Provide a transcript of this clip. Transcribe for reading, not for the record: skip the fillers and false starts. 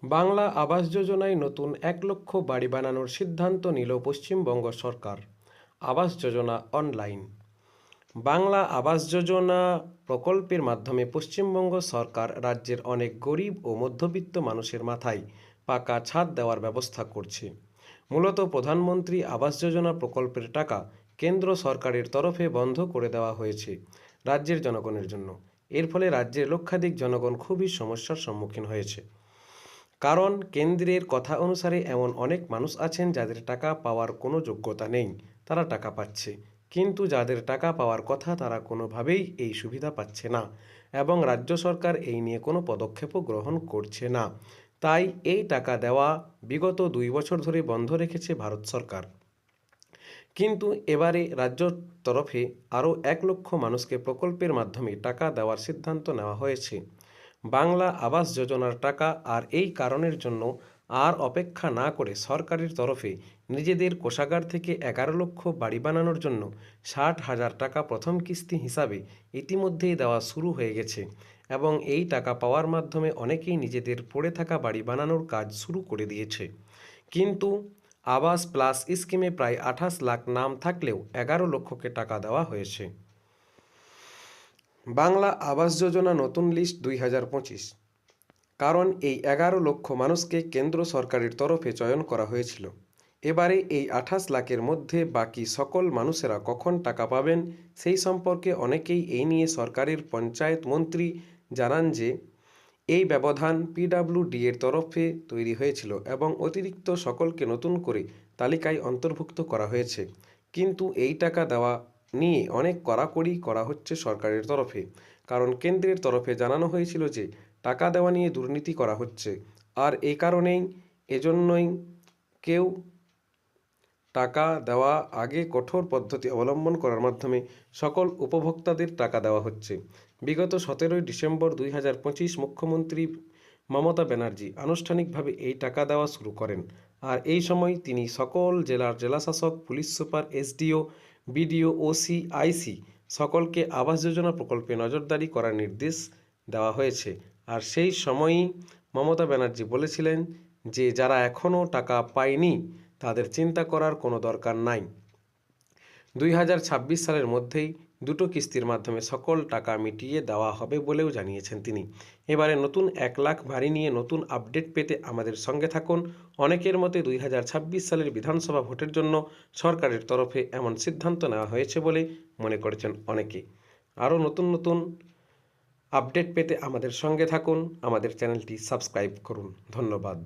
বাংলা আবাস যোজনায় নতুন ১,০০,০০০ বাড়ি বানানোর সিদ্ধান্ত নিল পশ্চিমবঙ্গ সরকার। আবাস যোজনা অনলাইন। বাংলা আবাস যোজনা প্রকল্পের মাধ্যমে পশ্চিমবঙ্গ সরকার রাজ্যের অনেক গরিব ও মধ্যবিত্ত মানুষের মাথায় পাকা ছাদ দেওয়ার ব্যবস্থা করছে। মূলত প্রধানমন্ত্রী আবাস যোজনা প্রকল্পের টাকা কেন্দ্র সরকারের তরফে বন্ধ করে দেওয়া হয়েছে রাজ্যের জনগণের জন্য। এর ফলে রাজ্যের লক্ষাধিক জনগণ খুবই সমস্যার সম্মুখীন হয়েছে। কারণ কেন্দ্রের কথা অনুসারে এমন অনেক মানুষ আছেন যাদের টাকা পাওয়ার কোনো যোগ্যতা নেই, তারা টাকা পাচ্ছে, কিন্তু যাদের টাকা পাওয়ার কথা তারা কোনোভাবেই এই সুবিধা পাচ্ছে না এবং রাজ্য সরকার এই নিয়ে কোনো পদক্ষেপও গ্রহণ করছে না। তাই এই টাকা দেওয়া বিগত ২ বছর ধরে বন্ধ রেখেছে ভারত সরকার। কিন্তু এবারে রাজ্য তরফে আরও ১,০০,০০০ মানুষকে প্রকল্পের মাধ্যমে টাকা দেওয়ার সিদ্ধান্ত নেওয়া হয়েছে। বাংলা আবাস যোজনার টাকা আর এই কারণের জন্য আর অপেক্ষা না করে সরকারের তরফে নিজেদের কোষাগার থেকে ১১,০০,০০০ বাড়ি বানানোর জন্য ৬০,০০০ টাকা প্রথম কিস্তি হিসাবে ইতিমধ্যেই দেওয়া শুরু হয়ে গেছে এবং এই টাকা পাওয়ার মাধ্যমে অনেকেই নিজেদের পড়ে থাকা বাড়ি বানানোর কাজ শুরু করে দিয়েছে। কিন্তু আবাস প্লাস স্কিমে প্রায় ২৮ লাখ নাম থাকলেও ১১,০০,০০০কে টাকা দেওয়া হয়েছে। বাংলা আবাস যোজনা নতুন লিস্ট ২০২৫। কারণ এই ১১,০০,০০০ মানুষকে কেন্দ্র সরকারের তরফে চয়ন করা হয়েছিল। এবারে এই ২৮ লাখের মধ্যে বাকি সকল মানুষেরা কখন টাকা পাবেন সেই সম্পর্কে অনেকেই এই নিয়ে সরকারের পঞ্চায়েত মন্ত্রী জানান যে এই ব্যবধান পিডব্লিউডি এর তরফে তৈরি হয়েছিল এবং অতিরিক্ত সকলকে নতুন করে তালিকায় অন্তর্ভুক্ত করা হয়েছে। কিন্তু এই টাকা দেওয়া নিয়ে অনেক কড়াকড়ি করা হচ্ছে সরকারের তরফে, কারণ কেন্দ্রের তরফে জানানো হয়েছিল যে টাকা দেওয়া নিয়ে দুর্নীতি করা হচ্ছে, আর এই কারণেই এজন্যই কেউ টাকা দেওয়া আগে কঠোর পদ্ধতি অবলম্বন করার মাধ্যমে সকল উপভোক্তাদের টাকা দেওয়া হচ্ছে। বিগত ১৭ই ডিসেম্বর ২০২৫ মুখ্যমন্ত্রী মমতা ব্যানার্জি আনুষ্ঠানিকভাবে এই টাকা দেওয়া শুরু করেন, আর এই সময় তিনি সকল জেলার জেলাশাসক, police super, SDO, BDO, OC, IC সকলকে আবাস যোজনা প্রকল্পে নজরদারি করার নির্দেশ দেওয়া হয়েছে। আর সেই সময়ই মমতা ব্যানার্জি বলেছিলেন যে যারা এখনও টাকা পায়নি তাদের চিন্তা করার কোনো দরকার নাই। ২০২৬ সালের মধ্যেই দুটো কিস্তির মাধ্যমে সকল টাকা মিটিয়ে দেওয়া হবে বলেও জানিয়েছেন তিনি। এবারে নতুন ১ লাখ বাড়ি নিয়ে নতুন আপডেট পেতে আমাদের সঙ্গে থাকুন। অনেকের মতে ২০২৬ সালের বিধানসভা ভোটের জন্য সরকারের তরফে এমন সিদ্ধান্ত নেওয়া হয়েছে বলে মনে করেছেন অনেকে। আরও নতুন নতুন আপডেট পেতে আমাদের সঙ্গে থাকুন, আমাদের চ্যানেলটি সাবস্ক্রাইব করুন। ধন্যবাদ।